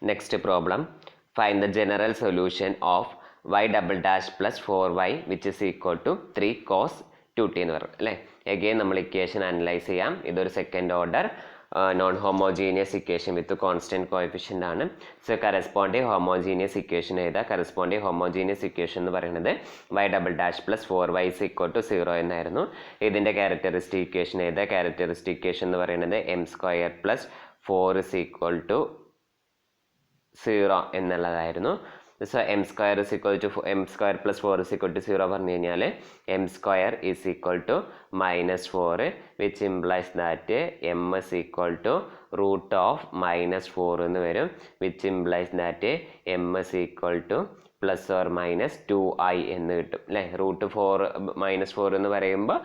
Next problem, find the general solution of y double dash plus 4y which is equal to 3 cos 2t എന്ന് പറഞ്ഞു അല്ലേ. Again നമ്മൾ equation analyse ചെയ്യാം. ഇതൊരു second order non homogeneous equation with constant coefficient ആണ്. So corresponding homogeneous equation എഴുതാം. Corresponding homogeneous equation എന്ന് പറയുന്നത് y double dash plus 4y is equal to 0 എന്നായിരുന്നു. ഇതിൻ്റെ ക്യാരക്ടറിസ്റ്റിക് ഇക്വേഷൻ എഴുതാം. ക്യാരക്ടറിസ്റ്റിക് ഇക്വേഷൻ എന്ന് പറയുന്നത് m square plus 4 is equal to 0 എന്നുള്ളതായിരുന്നു. So m square is equal to m square plus 4 is equal to 0 പറഞ്ഞു കഴിഞ്ഞാൽ m square is equal to -4 which implies that m is equal to root of -4 എന്ന് വരും. Which implies that m is equal to plus or minus 2i എന്ന് കിട്ടും അല്ലേ. Root 4 -4 എന്ന് പറയുമ്പോൾ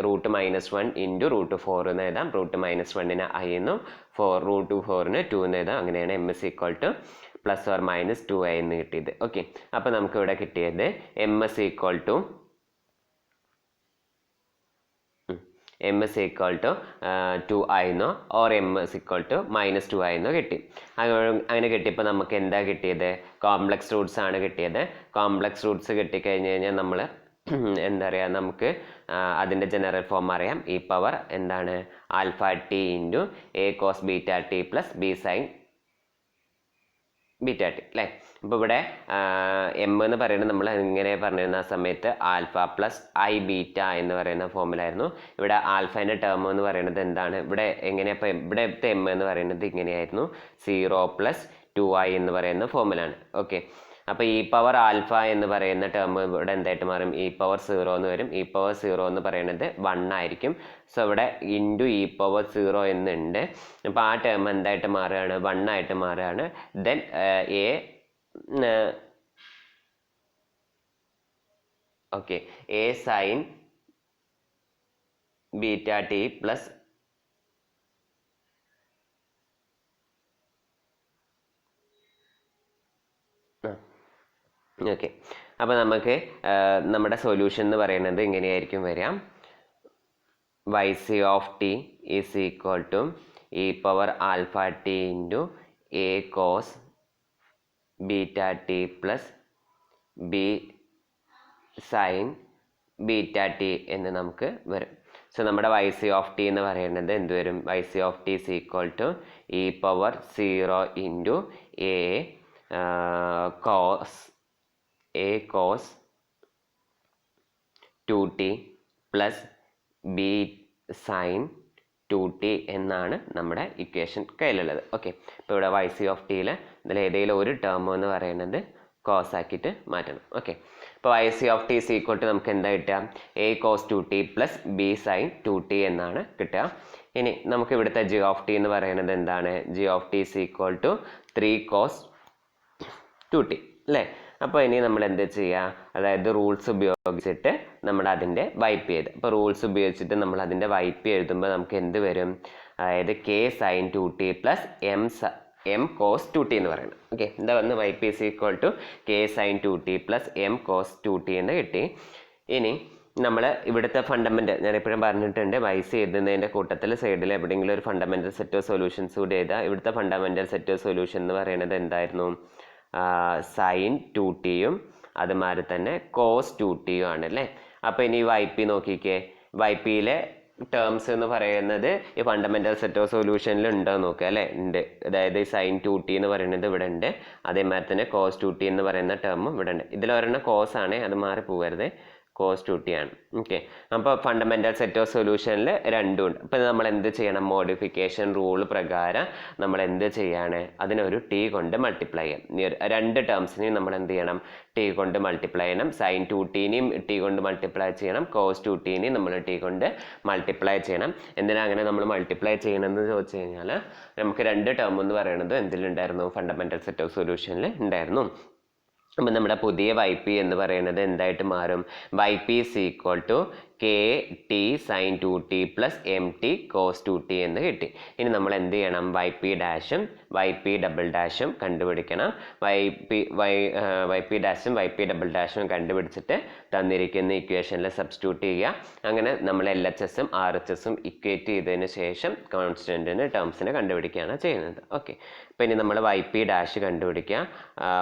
root -1 into root 4 എന്ന് എഴുതാം. റൂട്ട് -1ന് i എന്നും റൂട്ട് 4ന് 2 എന്ന് എഴുതാം. അങ്ങനെയാണ് M is equal to plus or minus 2i എന്ന് കിട്ടിയത്. ഓക്കെ, അപ്പോൾ നമുക്ക് ഇവിടെ കിട്ടിയത് M is equal to -2i എന്നോ or m is equal to -2i എന്നോ കിട്ടി. അങ്ങനെ കിട്ടിയപ്പോൾ നമുക്ക് എന്താ കിട്ടിയത്? കോംപ്ലക്സ് റൂട്ട്സ് ആണ് കിട്ടിയത്. കോംപ്ലക്സ് റൂട്ട്സ് കിട്ടിക്കഴിഞ്ഞ് കഴിഞ്ഞാൽ നമ്മൾ എന്താ പറയുക, നമുക്ക് അതിൻ്റെ ജനറൽ ഫോം അറിയാം. ഇ പവർ എന്താണ് alpha t into a cos beta t plus B sine beta t അല്ലേ. അപ്പോൾ ഇവിടെ എം എന്ന് പറയുന്നത് നമ്മൾ ഇങ്ങനെ പറഞ്ഞിരുന്ന സമയത്ത് ആൽഫ പ്ലസ് ഐ ബീറ്റ എന്ന് പറയുന്ന ഫോമിലായിരുന്നു. ഇവിടെ ആൽഫേൻ്റെ ടേം എന്ന് പറയുന്നത് എന്താണ്? ഇവിടെ എങ്ങനെയപ്പോൾ ഇവിടുത്തെ എം എന്ന് പറയുന്നത് ഇങ്ങനെയായിരുന്നു, 0 + 2i എന്ന് പറയുന്ന ഫോമിലാണ്. ഓക്കെ, അപ്പോൾ ഇ പവർ ആൽഫ എന്ന് പറയുന്ന ടേം ഇവിടെ എന്തായിട്ട് മാറും? ഇ പവർ 0 എന്ന് വരും. ഇ പവർ 0 എന്ന് പറയുന്നത് 1 ആയിരിക്കും. സോ ഇവിടെ ഇൻറ്റു ഇ പവർ 0 എന്നുണ്ട്. അപ്പോൾ ആ ടേം എന്തായിട്ട് മാറുകയാണ്? 1 ആയിട്ട് മാറുകയാണ്. Then a sine beta t plus okay, അപ്പോൾ നമുക്ക് നമ്മുടെ സൊല്യൂഷൻ എന്ന് പറയുന്നത് ഇങ്ങനെയായിരിക്കും വരിക. yc of t is equal to e power alpha t into a cos beta t plus B sine beta t എന്ന് നമുക്ക് വരും. സോ നമ്മുടെ yc ഓഫ് ടി എന്ന് പറയുന്നത് എന്ത് വരും? yc of t is equal to e power 0 into a cos 2t plus B sine 2t എന്നാണ് നമ്മുടെ ഇക്വേഷൻ കയ്യിലുള്ളത്. ഓക്കെ, ഇപ്പോൾ ഇവിടെ yc ഓഫ് ടിയിൽ ഇതിൽ ഏതെങ്കിലും ഒരു ടേം എന്ന് പറയുന്നത് കോസ് ആക്കിയിട്ട് മാറ്റണം. ഓക്കെ, ഇപ്പോൾ yc of t is equal to നമുക്ക് എന്താ കിട്ടുക? A cos 2t plus B sine 2t എന്നാണ് കിട്ടുക. ഇനി നമുക്ക് ഇവിടുത്തെ ജി ഓഫ് ടി എന്ന് പറയുന്നത് എന്താണ്? G of t is equal to 3 cos 2t അല്ലേ. അപ്പോൾ ഇനി നമ്മൾ എന്ത് ചെയ്യുക? അതായത് റൂൾസ് ഉപയോഗിച്ചിട്ട് നമ്മൾ അതിൻ്റെ വൈപ്പ് ചെയ്ത്, അപ്പോൾ റൂൾസ് ഉപയോഗിച്ചിട്ട് നമ്മൾ അതിൻ്റെ വൈപ്പ് എഴുതുമ്പോൾ നമുക്ക് എന്ത് വരും? അതായത് k sine 2t plus m cos 2t എന്ന് പറയുന്നത്. ഓക്കെ, എന്താ വന്ന് y p is equal to k sine 2t plus m cos 2t എന്ന് കിട്ടി. ഇനി നമ്മൾ ഇവിടുത്തെ ഫണ്ടമെൻ്റൽ ഞാൻ എപ്പോഴും പറഞ്ഞിട്ടുണ്ട്, വൈസ് എഴുതുന്നതിൻ്റെ കൂട്ടത്തിൽ സൈഡിൽ എവിടെയെങ്കിലും ഒരു ഫണ്ടമെൻ്റൽ സെറ്റ് ഓഫ് സൊല്യൂഷൻസ് കൂടി എഴുതുക. ഇവിടുത്തെ ഫണ്ടമെൻ്റൽ സെറ്റ് ഓഫ് സൊല്യൂഷൻ എന്ന് പറയുന്നത് എന്തായിരുന്നു? സൈൻ 2tയും അതുമാതിരി തന്നെ കോസ് 2tയും ആണ് അല്ലേ. അപ്പോൾ ഇനി വൈപ്പി നോക്കിക്കേ, വൈപ്പിയിലെ ടേംസ് എന്ന് പറയുന്നത് ഈ ഫണ്ടമെൻ്റൽ സെറ്റ് ഓഫ് സൊല്യൂഷനിൽ ഉണ്ടോ നോക്കുക അല്ലേ. ഉണ്ട്. അതായത് സൈൻ 2t എന്ന് പറയുന്നത് ഇവിടെ ഉണ്ട്. അതേമാതിരി തന്നെ കോസ് 2t എന്ന് പറയുന്ന ടേമും ഇവിടെ ഉണ്ട്. ഇതിലൊരെണ്ണം കോസ് ആണ്, അത് മാറി പോകരുത്, കോസ് 2t ആണ്. ഓക്കെ, അപ്പോൾ ഫണ്ടമെൻ്റൽ സെറ്റ് ഓഫ് സൊല്യൂഷനിൽ രണ്ടും ഉണ്ട്. അപ്പോൾ നമ്മൾ എന്ത് ചെയ്യണം? മോഡിഫിക്കേഷൻ റൂൾ പ്രകാരം നമ്മൾ എന്ത് ചെയ്യാണ്? അതിനൊരു ടി കൊണ്ട് മൾട്ടിപ്ലൈ ചെയ്യാം. രണ്ട് ടേംസിനെയും നമ്മൾ എന്ത് ചെയ്യണം? ടി കൊണ്ട് മൾട്ടിപ്ലൈ ചെയ്യണം. സൈൻ 2tനെയും ടി കൊണ്ട് മൾട്ടിപ്ലൈ ചെയ്യണം. കോസ് 2tനെയും നമ്മൾ ടി കൊണ്ട് മൾട്ടിപ്ലൈ ചെയ്യണം. എന്തിനാ അങ്ങനെ നമ്മൾ മൾട്ടിപ്ലൈ ചെയ്യണമെന്ന് ചോദിച്ചു കഴിഞ്ഞാൽ നമുക്ക് രണ്ട് ടേം എന്ന് പറയുന്നത് എന്തിലുണ്ടായിരുന്നു? ഫണ്ടമെൻ്റൽ സെറ്റ് ഓഫ് സൊല്യൂഷനിൽ ഉണ്ടായിരുന്നു. അപ്പം നമ്മുടെ പുതിയ വൈപ്പി എന്ന് പറയുന്നത് എന്തായിട്ട് മാറും? Y P is equal to K T sine 2t plus M T cos 2t എന്ന് കിട്ടി. ഇനി നമ്മൾ എന്ത് ചെയ്യണം? വൈപ്പി ഡാഷും വൈപ്പി ഡബിൾ ഡാഷും കണ്ടുപിടിക്കണം. വൈപ്പി ഡാഷും വൈപ്പി ഡബിൾ ഡാഷും കണ്ടുപിടിച്ചിട്ട് തന്നിരിക്കുന്ന ഇക്വേഷനിൽ സബ്സ്റ്റിറ്റ്യൂട്ട് ചെയ്യുക. അങ്ങനെ നമ്മൾ LHSഉം RHSഉം ഇക്വേറ്റ് ചെയ്തതിന് ശേഷം കോൺസ്റ്റൻറ്റിന് ടേംസിനെ കണ്ടുപിടിക്കുകയാണ് ചെയ്യുന്നത്. ഓക്കെ, അപ്പോൾ ഇനി നമ്മൾ വൈ പി ഡാഷ് കണ്ടുപിടിക്കുക.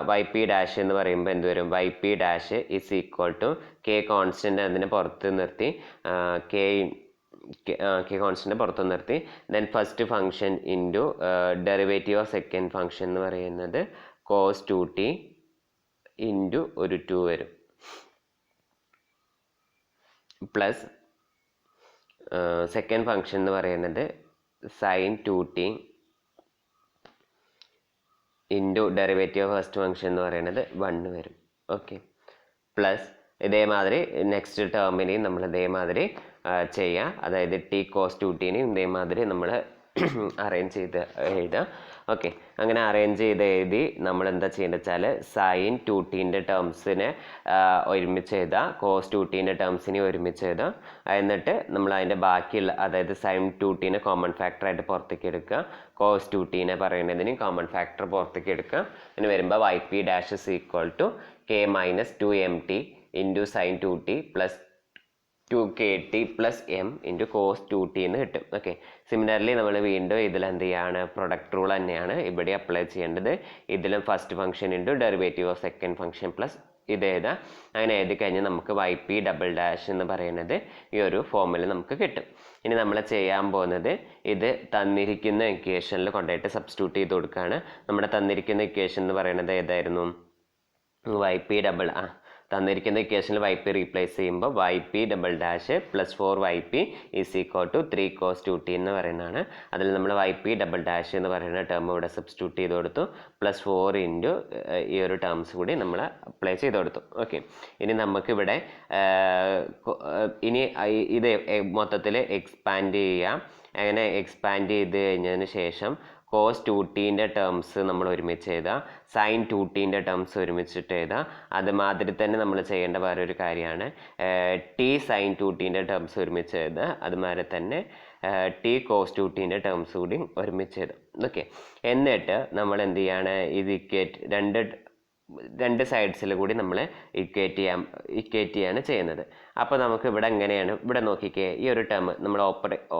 വൈ പി ഡാഷ് എന്ന് പറയുമ്പോൾ എന്ത് വരും? Y p dash is equal to k constant അതിനെ പുറത്ത് നിർത്തി കെ കോൺസ്റ്റൻ്റ് പുറത്ത് നിർത്തി then first function into derivative of second function എന്ന് പറയുന്നത് കോസ് 2t ഇൻറ്റു ഒരു 2 വരും പ്ലസ് സെക്കൻഡ് ഫംഗ്ഷൻ എന്ന് പറയുന്നത് sine 2t into derivative of first function എന്ന് പറയുന്നത് 1 വരും. ഓക്കെ, പ്ലസ് ഇതേമാതിരി നെക്സ്റ്റ് ടേമിനെയും നമ്മൾ ഇതേമാതിരി ചെയ്യാം. അതായത് ടി കോസ് 2tനെയും ഇതേമാതിരി നമ്മൾ അറേഞ്ച് ചെയ്ത് എഴുതുക. ഓക്കെ, അങ്ങനെ അറേഞ്ച് ചെയ്ത് എഴുതി നമ്മൾ എന്താ ചെയ്യുന്നത് വെച്ചാൽ സൈൻ 2tൻ്റെ ടേംസിനെ ഒരുമിച്ച് എഴുതുക, കോസ് 2tൻ്റെ ടേംസിനെ ഒരുമിച്ച് എഴുതുക. എന്നിട്ട് നമ്മൾ അതിൻ്റെ ബാക്കിയുള്ള അതായത് സൈൻ 2tനെ കോമൺ ഫാക്ടറായിട്ട് പുറത്തേക്ക് എടുക്കുക, കോസ് 2tനെ പറയുന്നതിന് കോമൺ ഫാക്ടർ പുറത്തേക്ക് എടുക്കുക. ഇനി വരുമ്പോൾ y p dash is equal to k minus 2mt into sine 2t plus 2kt plus m into cos 2t എന്ന് കിട്ടും. ഓക്കെ, സിമിലർലി നമ്മൾ വീണ്ടും ഇതിൽ എന്ത് ചെയ്യാണ്? പ്രൊഡക്റ്റ് റൂൾ തന്നെയാണ് ഇവിടെ അപ്ലൈ ചെയ്യേണ്ടത്. ഇതിലും first function into derivative of second function plus ഇത് എഴുതാം. അങ്ങനെ എഴുതി കഴിഞ്ഞാൽ നമുക്ക് വൈ പി ഡബിൾ ഡാഷ് എന്ന് പറയുന്നത് ഈ ഒരു ഫോമിൽ നമുക്ക് കിട്ടും. ഇനി നമ്മൾ ചെയ്യാൻ പോകുന്നത് ഇത് തന്നിരിക്കുന്ന ഇക്വേഷനിൽ കൊണ്ടുപോയിട്ട് സബ്സ്റ്റിറ്റ്യൂട്ട് ചെയ്ത് കൊടുക്കുകയാണ്. നമ്മുടെ തന്നിരിക്കുന്ന ഇക്വേഷൻ എന്ന് പറയുന്നത് ഏതായിരുന്നു? വൈ പി ഡബിൾ തന്നിരിക്കുന്ന ഇക്വേഷനിൽ വൈ പി റീപ്ലേസ് ചെയ്യുമ്പോൾ y P double dash plus 4yp is equal to 3 cos 2t എന്ന് പറയുന്നതാണ്. അതിൽ നമ്മൾ വൈ പി ഡബിൾ ഡാഷ് എന്ന് പറയുന്ന ടേം ഇവിടെ സബ്സ്റ്റിറ്റ്യൂട്ട് ചെയ്ത് കൊടുത്തു, പ്ലസ് 4 ഇൻറ്റു ഈ ഒരു ടേംസ് കൂടി നമ്മൾ അപ്ലൈ ചെയ്ത് കൊടുത്തു. ഓക്കെ, ഇനി നമുക്കിവിടെ ഇനി ഇത് മൊത്തത്തിൽ എക്സ്പാൻഡ് ചെയ്യാം. അങ്ങനെ എക്സ്പാൻഡ് ചെയ്ത് കഴിഞ്ഞതിന് ശേഷം കോസ് 2tൻ്റെ ടേംസ് നമ്മൾ ഒരുമിച്ച് എഴുതാം, സൈൻ 2tൻ്റെ ടേംസ് ഒരുമിച്ചിട്ട് എഴുതാം. അതുമാതിരി തന്നെ നമ്മൾ ചെയ്യേണ്ട വേറൊരു കാര്യമാണ് ടി സൈൻ 2tൻ്റെ ടേംസ് ഒരുമിച്ച് എഴുതുക. അതുമാതിരി തന്നെ ടി കോസ് 2tൻ്റെ ടേംസ് കൂടി ഒരുമിച്ച് എഴുതാം. ഓക്കെ, എന്നിട്ട് നമ്മൾ എന്ത് ചെയ്യാണ്? ഇത് രണ്ട് സൈഡ്സിൽ കൂടി നമ്മൾ ഇക്വേറ്റ് ചെയ്യാണ് ചെയ്യുന്നത്. അപ്പോൾ നമുക്ക് ഇവിടെ എങ്ങനെയാണ്? ഇവിടെ നോക്കിക്കേ, ഈ ഒരു ടേം നമ്മൾ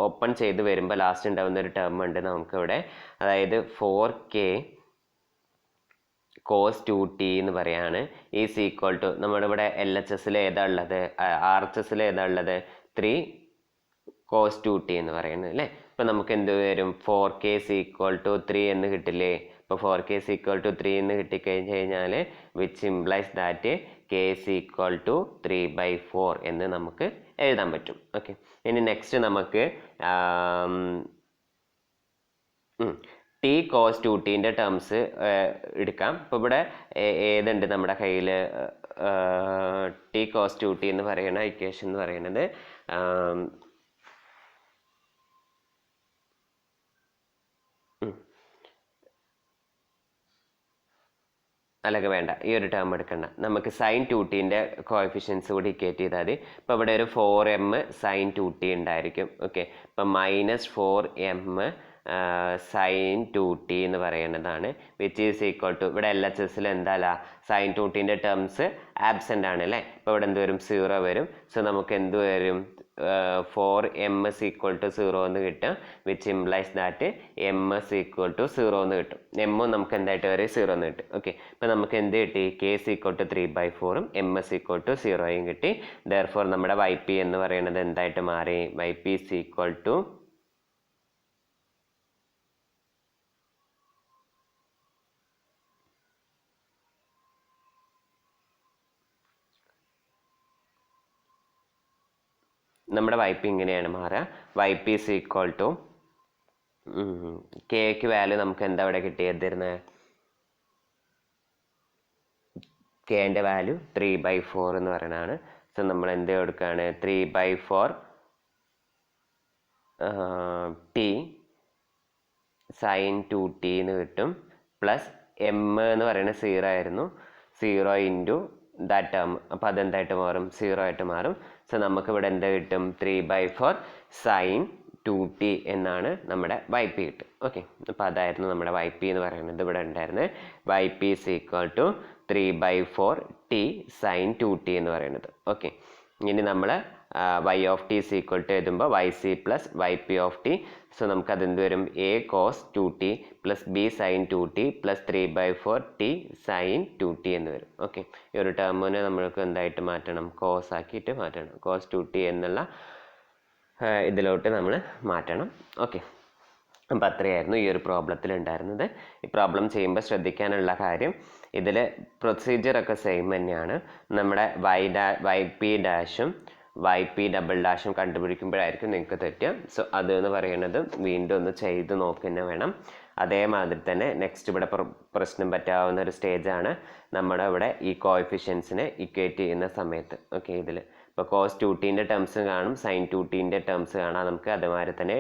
ഓപ്പൺ ചെയ്ത് വരുമ്പോൾ ലാസ്റ്റ് ഉണ്ടാകുന്ന ഒരു ടേം ഉണ്ട് നമുക്കിവിടെ. അതായത് 4k കോസ് 2t എന്ന് പറയാണ് ഈസ് ഈക്വൽ ടു നമ്മുടെ ഇവിടെ LHSൽ ഏതാ ഉള്ളത്? RHSൽ ഏതാ ഉള്ളത്? 3 കോസ് 2t എന്ന് പറയുന്നത് അല്ലേ. ഇപ്പം നമുക്ക് എന്ത് വരും? 4k is equal to 3 എന്ന് കിട്ടില്ലേ? ഇപ്പോൾ 4k is equal to 3 എന്ന് കിട്ടിക്കഴിഞ്ഞ് കഴിഞ്ഞാൽ which implies that k is equal to 3/4 എന്ന് നമുക്ക് എഴുതാൻ പറ്റും. ഓക്കെ, ഇനി നെക്സ്റ്റ് നമുക്ക് ടി കോസ് 2tൻ്റെ ടേംസ് എടുക്കാം. ഇപ്പോൾ ഇവിടെ ഏതുണ്ട് നമ്മുടെ കയ്യിൽ? ടി കോസ് 2t എന്ന് പറയുന്ന ഇക്വേഷൻ എന്ന് പറയുന്നത് അല്ലെങ്കിൽ വേണ്ട, ഈ ഒരു ടേം എടുക്കണ്ട, നമുക്ക് സൈൻ 2tൻ്റെ കോഎഫിഷ്യൻസ് കൂടി ഇക്വേറ്റ് ചെയ്താൽ മതി. ഇപ്പോൾ ഇവിടെ ഒരു 4m സൈൻ 2t ഉണ്ടായിരിക്കും. ഓക്കെ, ഇപ്പം -4m സൈൻ 2t എന്ന് പറയുന്നതാണ് വിച്ച് ഈസ് ഈക്വൽ ടു ഇവിടെ LHSൽ എന്താ സൈൻ 2tൻ്റെ ടേംസ് ആബ്സെൻ്റ് ആണ് അല്ലേ. ഇപ്പോൾ ഇവിടെ എന്ത് വരും? 0 വരും. സോ നമുക്ക് എന്ത് വരും? 4m is equal to 0 എന്ന് കിട്ടും, which implies that m is equal to 0 എന്ന് കിട്ടും. m നമുക്ക് എന്തായിട്ട് വരും? 0 എന്ന് കിട്ടും. ഓക്കെ, ഇപ്പം നമുക്ക് എന്ത് കിട്ടി? k is equal to 3/4 m is equal to 0 കിട്ടി. therefore നമ്മുടെ yp എന്ന് പറയുന്നത് എന്തായിട്ട് മാറി? yp is equal to നമ്മുടെ വൈ പി ഇങ്ങനെയാണ് മാറുക. Y P is equal to കെക്ക് വാല്യൂ നമുക്ക് എന്താ ഇവിടെ കിട്ടിയതിരുന്നത്? കെൻ്റെ വാല്യൂ 3/4 എന്ന് പറയുന്നതാണ്. സോ നമ്മൾ എന്ത് കൊടുക്കുകയാണ്? 3/4 ടി സൈൻ 2t എന്ന് കിട്ടും, പ്ലസ് എം എന്ന് പറയുന്നത് 0 ആയിരുന്നു, 0 ഇൻറ്റു ദാറ്റ് ടേം. അപ്പോൾ അതെന്തായിട്ട് മാറും? 0 ആയിട്ട് മാറും. സോ നമുക്കിവിടെ എന്താ കിട്ടും? 3/4 സൈൻ 2t എന്നാണ് നമ്മുടെ വൈ പി കിട്ടും. ഓക്കെ, അപ്പോൾ അതായിരുന്നു നമ്മുടെ വൈ പി എന്ന് പറയുന്നത്. ഇവിടെ ഉണ്ടായിരുന്നത് Y P is equal to 3/4 T sine 2t എന്ന് പറയുന്നത്. ഓക്കെ, ഇനി നമ്മൾ Y of T is equal to എഴുതുമ്പോൾ Y C plus Y P of T. So നമുക്ക് അതെന്ത് വരും, A cos 2t plus B sine 2t plus 3/4 T sine 2t എന്ന് വരും. ഓക്കെ, ഈ ഒരു ടേമിനെ നമ്മൾക്ക് എന്തായിട്ട് മാറ്റണം, കോസ് ആക്കിയിട്ട് മാറ്റണം. കോസ് 2t എന്നുള്ള ഇതിലോട്ട് നമ്മൾ മാറ്റണം. ഓക്കെ, അപ്പോൾ അത്രയായിരുന്നു ഈ ഒരു പ്രോബ്ലത്തിൽ ഉണ്ടായിരുന്നത്. ഈ പ്രോബ്ലം ചെയ്യുമ്പോൾ ശ്രദ്ധിക്കാനുള്ള കാര്യം, ഇതിൽ പ്രൊസീജിയറൊക്കെ സെയിം തന്നെയാണ്. നമ്മുടെ വൈ പി ഡാഷും വൈ പി ഡബിൾ ഡാഷും കണ്ടുപിടിക്കുമ്പോഴായിരിക്കും നിങ്ങൾക്ക് തെറ്റുക. സോ അത് എന്ന് പറയുന്നത് വീണ്ടും ഒന്ന് ചെയ്ത് നോക്കുക വേണം. അതേമാതിരി തന്നെ നെക്സ്റ്റ് ഇവിടെ പ്രശ്നം പറ്റാവുന്ന ഒരു സ്റ്റേജാണ് നമ്മുടെ ഇവിടെ ഈ കോഎഫിഷ്യൻസിനെ ഇക്വേറ്റ് ചെയ്യുന്ന സമയത്ത്. ഓക്കെ, ഇതിൽ ഇപ്പോൾ കോസ് 2tൻ്റെ ടേംസ് കാണും, സൈൻ 2tൻ്റെ ടേംസ് കാണാം നമുക്ക്. അതുമാതിരി തന്നെ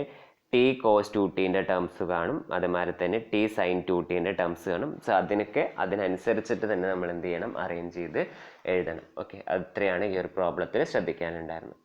ടി കോസ് 2tൻ്റെ ടേംസ് കാണും, അതുമാതിരി തന്നെ ടി സൈൻ 2tൻ്റെ ടേംസ് കാണും. സോ അതിനനുസരിച്ചിട്ട് തന്നെ നമ്മൾ എന്ത് ചെയ്യണം, അറേഞ്ച് ചെയ്ത് എഴുതണം. ഓക്കെ, അത്രയാണ് ഈ ഒരു പ്രോബ്ലത്തിൽ ശ്രദ്ധിക്കാനുണ്ടായിരുന്നത്.